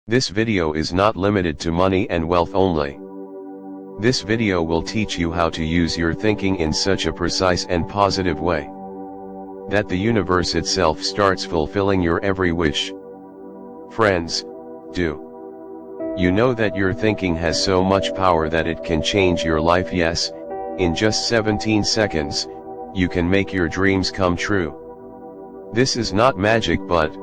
This video is not limited to money and wealth only. This video will teach you how to use your thinking in such a precise and positive way that the universe itself starts fulfilling your every wish. Friends, do you know that your thinking has so much power that it can change your life? Yes, in just 17 seconds, you can make your dreams come true. This is not magic but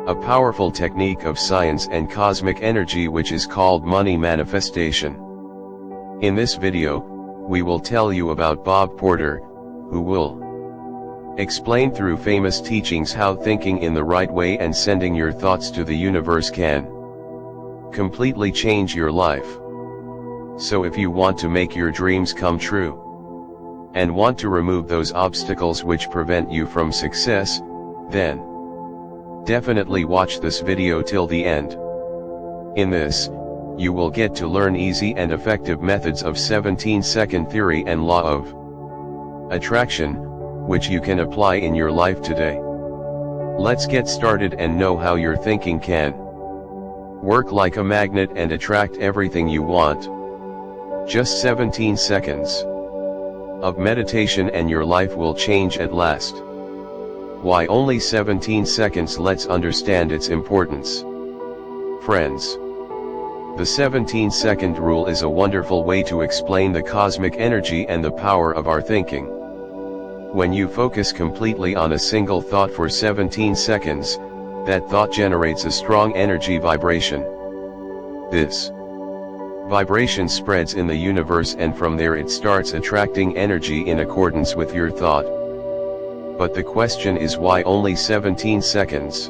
a powerful technique of science and cosmic energy which is called money manifestation. In this video, we will tell you about Bob Porter, who will explain through famous teachings how thinking in the right way and sending your thoughts to the universe can completely change your life. So if you want to make your dreams come true and want to remove those obstacles which prevent you from success, then definitely watch this video till the end. In this, you will get to learn easy and effective methods of 17-second theory and law of attraction, which you can apply in your life today. Let's get started and know how your thinking can work like a magnet and attract everything you want. Just 17 seconds of meditation and your life will change at last. Why only 17 seconds? Let's understand its importance. Friends, the 17-second rule is a wonderful way to explain the cosmic energy and the power of our thinking. When you focus completely on a single thought for 17 seconds, that thought generates a strong energy vibration. This vibration spreads in the universe and from there it starts attracting energy in accordance with your thought. But the question is, why only 17 seconds?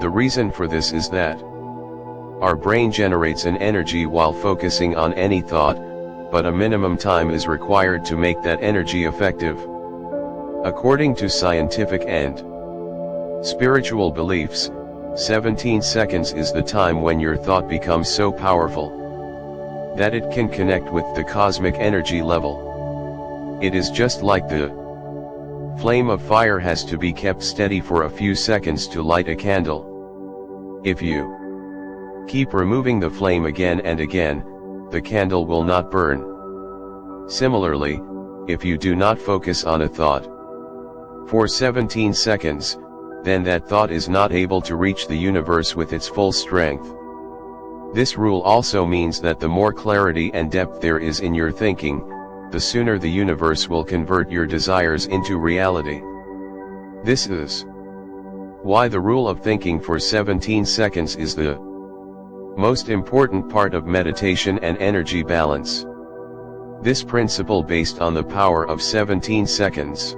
The reason for this is that our brain generates an energy while focusing on any thought, but a minimum time is required to make that energy effective. According to scientific and spiritual beliefs, 17 seconds is the time when your thought becomes so powerful that it can connect with the cosmic energy level. It is just like the flame of fire has to be kept steady for a few seconds to light a candle. If you keep removing the flame again and again, the candle will not burn. Similarly, if you do not focus on a thought for 17 seconds, then that thought is not able to reach the universe with its full strength. This rule also means that the more clarity and depth there is in your thinking, the sooner the universe will convert your desires into reality. This is why the rule of thinking for 17 seconds is the most important part of meditation and energy balance. This principle, based on the power of 17 seconds,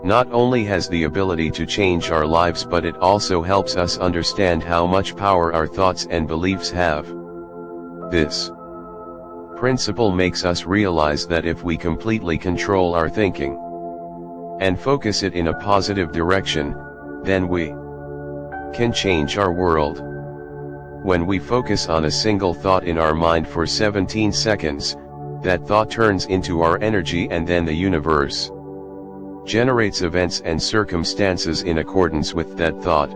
not only has the ability to change our lives, but it also helps us understand how much power our thoughts and beliefs have. This principle makes us realize that if we completely control our thinking and focus it in a positive direction, then we can change our world. When we focus on a single thought in our mind for 17 seconds, that thought turns into our energy, and then the universe generates events and circumstances in accordance with that thought.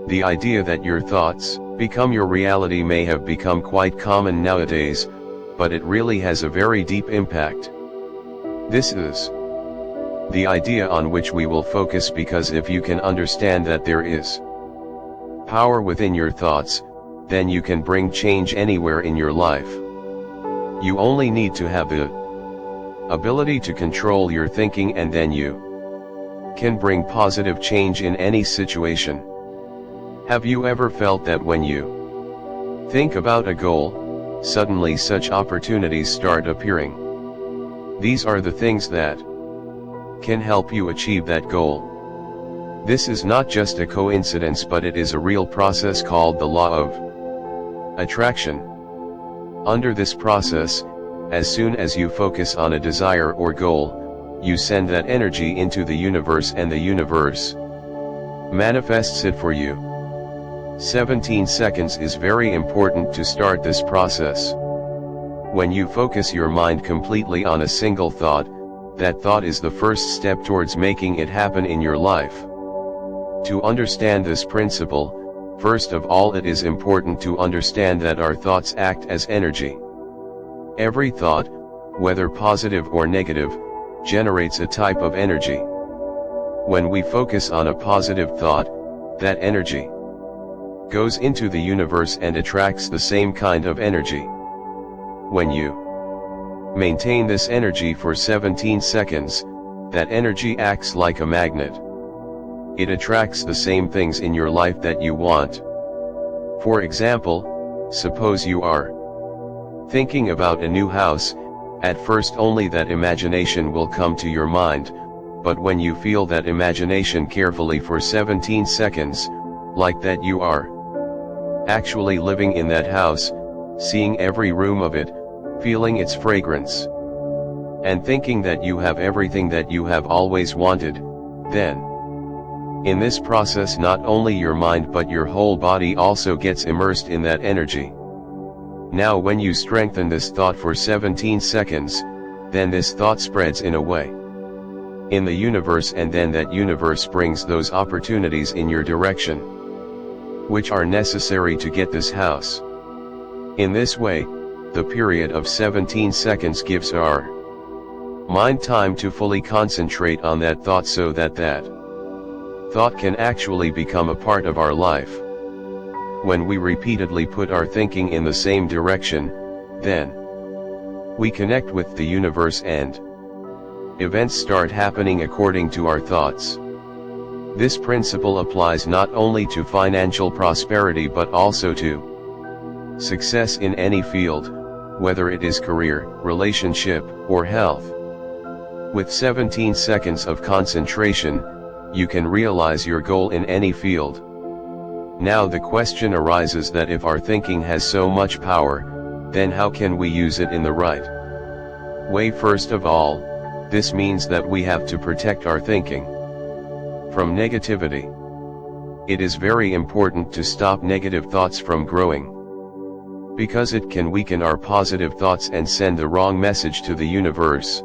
The idea that your thoughts become your reality may have become quite common nowadays, but it really has a very deep impact. This is the idea on which we will focus, because if you can understand that there is power within your thoughts, then you can bring change anywhere in your life. You only need to have the ability to control your thinking, and then you can bring positive change in any situation. Have you ever felt that when you think about a goal, suddenly such opportunities start appearing? These are the things that can help you achieve that goal. This is not just a coincidence, but it is a real process called the law of attraction. Under this process, as soon as you focus on a desire or goal, you send that energy into the universe, and the universe manifests it for you. 17 seconds is very important to start this process. When you focus your mind completely on a single thought, that thought is the first step towards making it happen in your life. To understand this principle, First of all, it is important to understand that our thoughts act as energy. Every thought, whether positive or negative, generates a type of energy. When we focus on a positive thought, that energy goes into the universe and attracts the same kind of energy. When you maintain this energy for 17 seconds, that energy acts like a magnet. It attracts the same things in your life that you want. For example, suppose you are thinking about a new house. At first only that imagination will come to your mind, but when you feel that imagination carefully for 17 seconds, like that you are actually living in that house, seeing every room of it, feeling its fragrance, and thinking that you have everything that you have always wanted, then, in this process not only your mind but your whole body also gets immersed in that energy. Now when you strengthen this thought for 17 seconds, then this thought spreads in a way in the universe, and then that universe brings those opportunities in your direction, which are necessary to get this house. In this way, the period of 17 seconds gives our mind time to fully concentrate on that thought so that that thought can actually become a part of our life. When we repeatedly put our thinking in the same direction, then we connect with the universe and events start happening according to our thoughts. This principle applies not only to financial prosperity but also to success in any field, whether it is career, relationship, or health. With 17 seconds of concentration, you can realize your goal in any field. Now the question arises that if our thinking has so much power, then how can we use it in the right way? First of all, this means that we have to protect our thinking from negativity. It is very important to stop negative thoughts from growing, because it can weaken our positive thoughts and send the wrong message to the universe.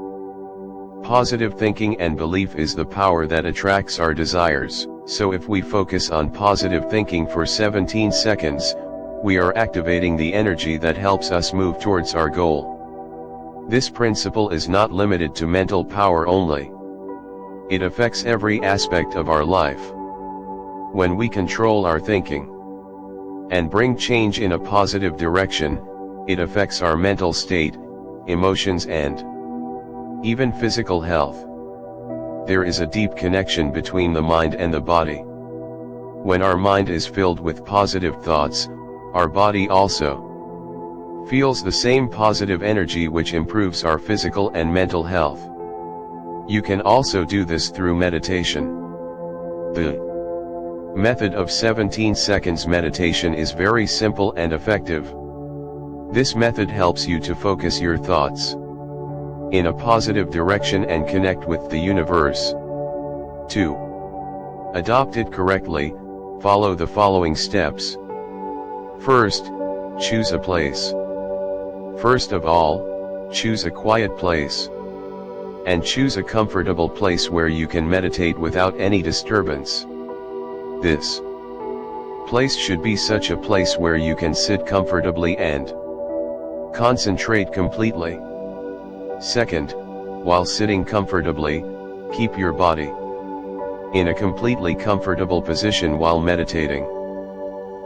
Positive thinking and belief is the power that attracts our desires. So if we focus on positive thinking for 17 seconds, we are activating the energy that helps us move towards our goal. This principle is not limited to mental power only. It affects every aspect of our life. When we control our thinking and bring change in a positive direction, it affects our mental state, emotions, and even physical health. There is a deep connection between the mind and the body. When our mind is filled with positive thoughts, our body also feels the same positive energy, which improves our physical and mental health. You can also do this through meditation. The method of 17 seconds meditation is very simple and effective. This method helps you to focus your thoughts in a positive direction and connect with the universe. To adopt it correctly, follow the following steps. First, choose a place. First of all, choose a quiet place. And choose a comfortable place where you can meditate without any disturbance. This place should be such a place where you can sit comfortably and concentrate completely. Second, while sitting comfortably, keep your body in a completely comfortable position while meditating.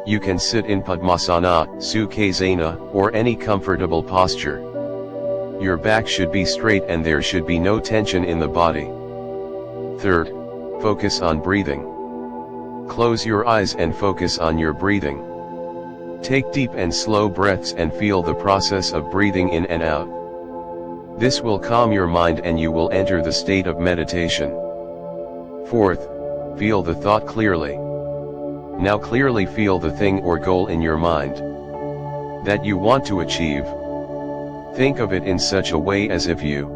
You can sit in Padmasana, Sukhasana, or any comfortable posture. Your back should be straight and there should be no tension in the body. Third, focus on breathing. Close your eyes and focus on your breathing. Take deep and slow breaths and feel the process of breathing in and out. This will calm your mind and you will enter the state of meditation. Fourth, feel the thought clearly. Now clearly feel the thing or goal in your mind that you want to achieve. Think of it in such a way as if you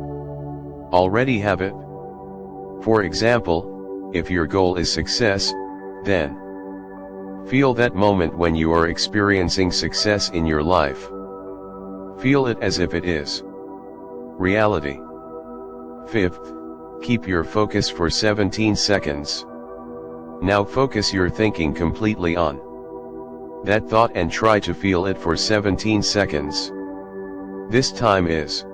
already have it. For example, if your goal is success, then feel that moment when you are experiencing success in your life. Feel it as if it is reality. Fifth, keep your focus for 17 seconds. Now focus your thinking completely on that thought and try to feel it for 17 seconds. This time is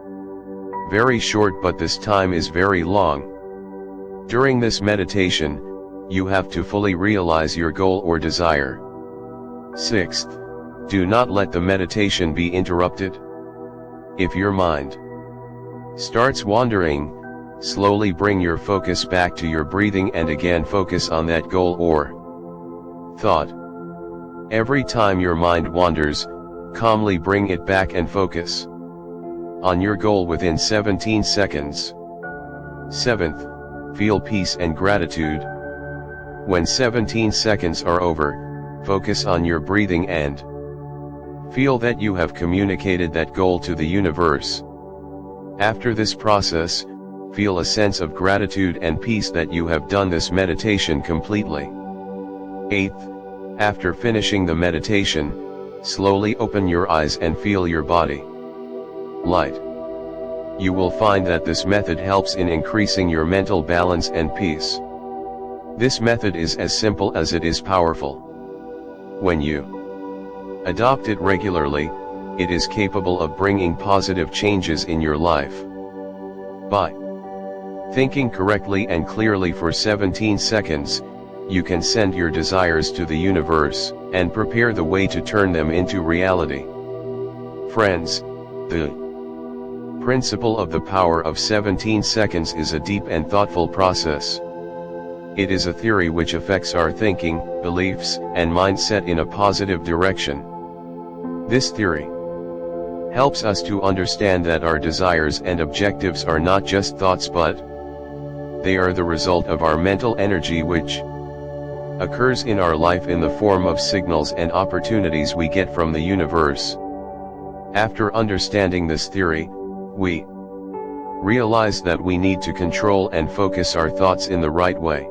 very short, but this time is very long. During this meditation, you have to fully realize your goal or desire. Sixth, do not let the meditation be interrupted. If your mind starts wandering, slowly bring your focus back to your breathing and again focus on that goal or thought. Every time your mind wanders, calmly bring it back and focus on your goal within 17 seconds. Seventh, feel peace and gratitude. When 17 seconds are over, focus on your breathing and feel that you have communicated that goal to the universe. After this process, feel a sense of gratitude and peace that you have done this meditation completely. Eighth, after finishing the meditation, slowly open your eyes and feel your body light. You will find that this method helps in increasing your mental balance and peace. This method is as simple as it is powerful. When you adopt it regularly, it is capable of bringing positive changes in your life. By thinking correctly and clearly for 17 seconds, you can send your desires to the universe, and prepare the way to turn them into reality. Friends, the principle of the power of 17 seconds is a deep and thoughtful process. It is a theory which affects our thinking, beliefs, and mindset in a positive direction. This theory helps us to understand that our desires and objectives are not just thoughts, but they are the result of our mental energy which occurs in our life in the form of signals and opportunities we get from the universe. After understanding this theory, we realize that we need to control and focus our thoughts in the right way,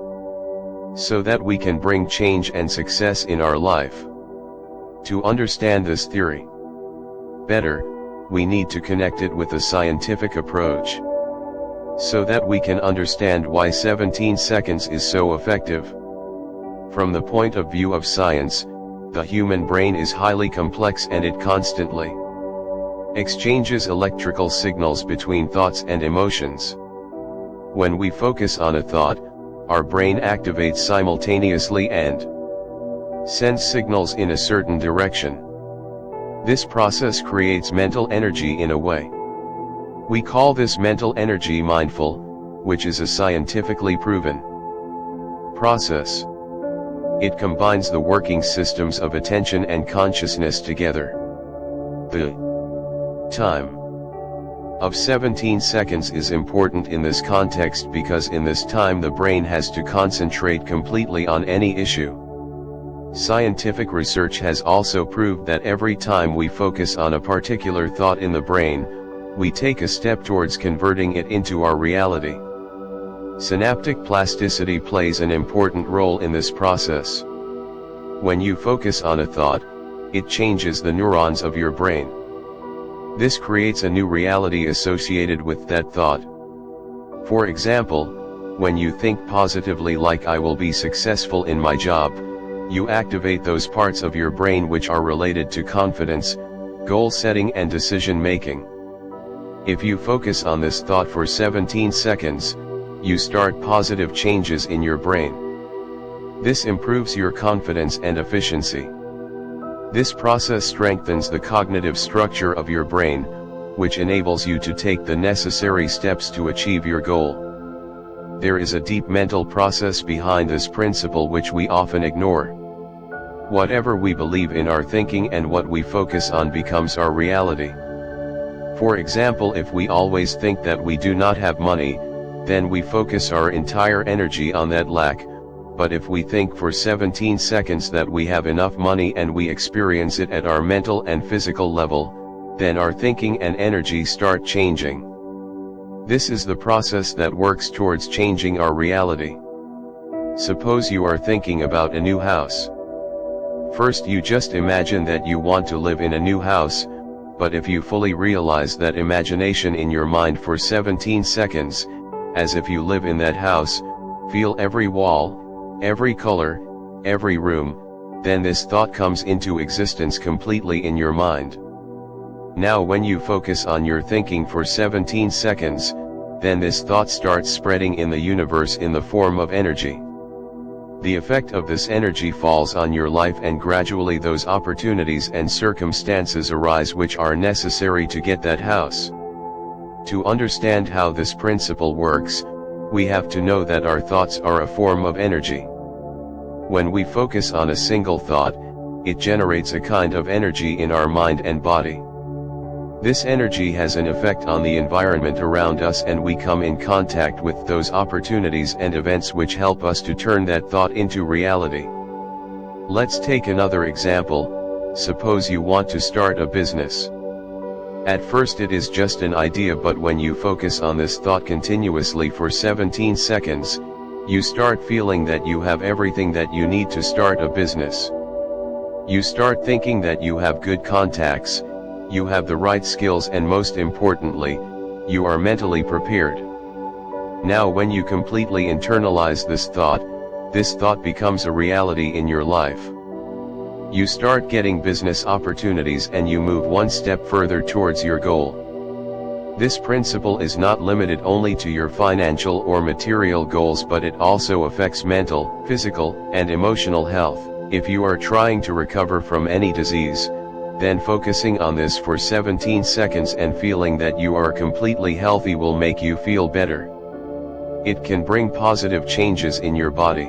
so that we can bring change and success in our life. To understand this theory better, we need to connect it with a scientific approach, so that we can understand why 17 seconds is so effective. From the point of view of science, the human brain is highly complex and it constantly exchanges electrical signals between thoughts and emotions. When we focus on a thought, our brain activates simultaneously and sends signals in a certain direction. This process creates mental energy in a way. We call this mental energy mindful, which is a scientifically proven process. It combines the working systems of attention and consciousness together. The time of 17 seconds is important in this context because in this time the brain has to concentrate completely on any issue. Scientific research has also proved that every time we focus on a particular thought in the brain, we take a step towards converting it into our reality. Synaptic plasticity plays an important role in this process. When you focus on a thought, it changes the neurons of your brain. This creates a new reality associated with that thought. For example, when you think positively like I will be successful in my job, you activate those parts of your brain which are related to confidence, goal setting and decision making. If you focus on this thought for 17 seconds, you start positive changes in your brain. This improves your confidence and efficiency. This process strengthens the cognitive structure of your brain, which enables you to take the necessary steps to achieve your goal. There is a deep mental process behind this principle which we often ignore. Whatever we believe in our thinking and what we focus on becomes our reality. For example, if we always think that we do not have money, then we focus our entire energy on that lack. But if we think for 17 seconds that we have enough money and we experience it at our mental and physical level, then our thinking and energy start changing. This is the process that works towards changing our reality. Suppose you are thinking about a new house. First you just imagine that you want to live in a new house, but if you fully realize that imagination in your mind for 17 seconds, as if you live in that house, feel every wall, every color, every room, then this thought comes into existence completely in your mind. Now when you focus on your thinking for 17 seconds, then this thought starts spreading in the universe in the form of energy. The effect of this energy falls on your life, and gradually those opportunities and circumstances arise which are necessary to get that house. To understand how this principle works, we have to know that our thoughts are a form of energy. When we focus on a single thought, it generates a kind of energy in our mind and body. This energy has an effect on the environment around us, and we come in contact with those opportunities and events which help us to turn that thought into reality. Let's take another example. Suppose you want to start a business. At first it is just an idea, but when you focus on this thought continuously for 17 seconds, you start feeling that you have everything that you need to start a business. You start thinking that you have good contacts, you have the right skills, and most importantly, you are mentally prepared. Now when you completely internalize this thought becomes a reality in your life. You start getting business opportunities and you move one step further towards your goal. This principle is not limited only to your financial or material goals, but it also affects mental, physical, and emotional health. If you are trying to recover from any disease, then focusing on this for 17 seconds and feeling that you are completely healthy will make you feel better. It can bring positive changes in your body.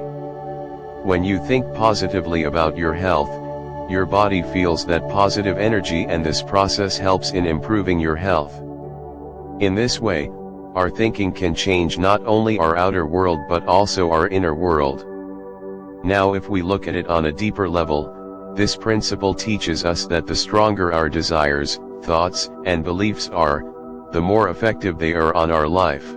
When you think positively about your health, your body feels that positive energy, and this process helps in improving your health. In this way, our thinking can change not only our outer world but also our inner world. Now if we look at it on a deeper level, this principle teaches us that the stronger our desires, thoughts, and beliefs are, the more effective they are on our life.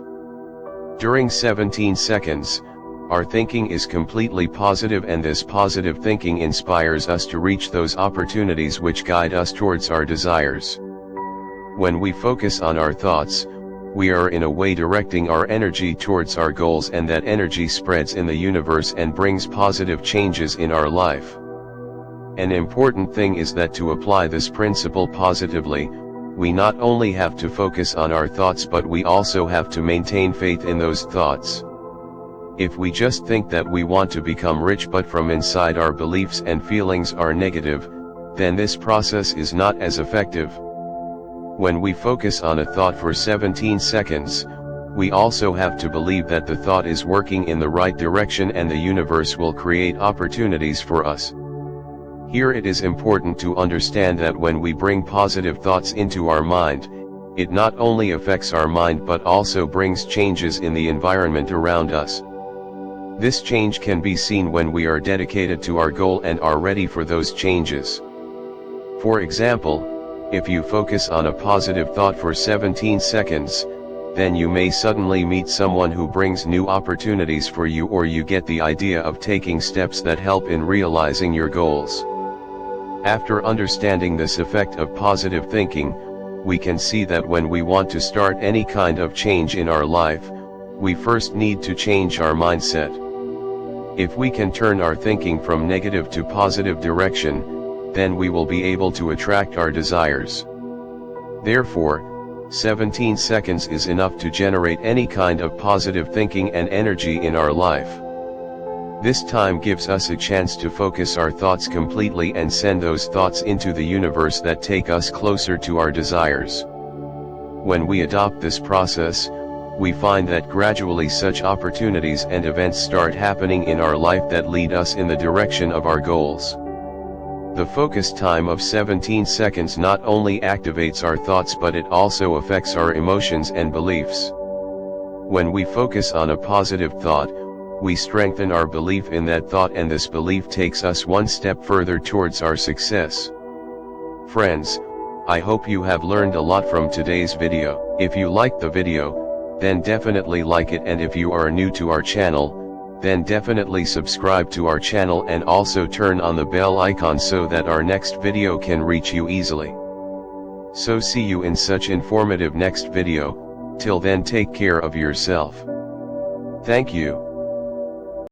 During 17 seconds, our thinking is completely positive, and this positive thinking inspires us to reach those opportunities which guide us towards our desires. When we focus on our thoughts, we are in a way directing our energy towards our goals, and that energy spreads in the universe and brings positive changes in our life. An important thing is that to apply this principle positively, we not only have to focus on our thoughts, but we also have to maintain faith in those thoughts. If we just think that we want to become rich but from inside our beliefs and feelings are negative, then this process is not as effective. When we focus on a thought for 17 seconds, we also have to believe that the thought is working in the right direction and the universe will create opportunities for us. Here it is important to understand that when we bring positive thoughts into our mind, it not only affects our mind but also brings changes in the environment around us. This change can be seen when we are dedicated to our goal and are ready for those changes. For example, if you focus on a positive thought for 17 seconds, then you may suddenly meet someone who brings new opportunities for you, or you get the idea of taking steps that help in realizing your goals. After understanding this effect of positive thinking, we can see that when we want to start any kind of change in our life, we first need to change our mindset. If we can turn our thinking from negative to positive direction, then we will be able to attract our desires. Therefore, 17 seconds is enough to generate any kind of positive thinking and energy in our life. This time gives us a chance to focus our thoughts completely and send those thoughts into the universe that take us closer to our desires. When we adopt this process, we find that gradually such opportunities and events start happening in our life that lead us in the direction of our goals. The focus time of 17 seconds not only activates our thoughts, but it also affects our emotions and beliefs. When we focus on a positive thought, we strengthen our belief in that thought, and this belief takes us one step further towards our success. Friends, I hope you have learned a lot from today's video. If you liked the video, then definitely like it, and if you are new to our channel, then definitely subscribe to our channel and also turn on the bell icon so that our next video can reach you easily. So see you in such informative next video. Till then, take care of yourself. Thank you.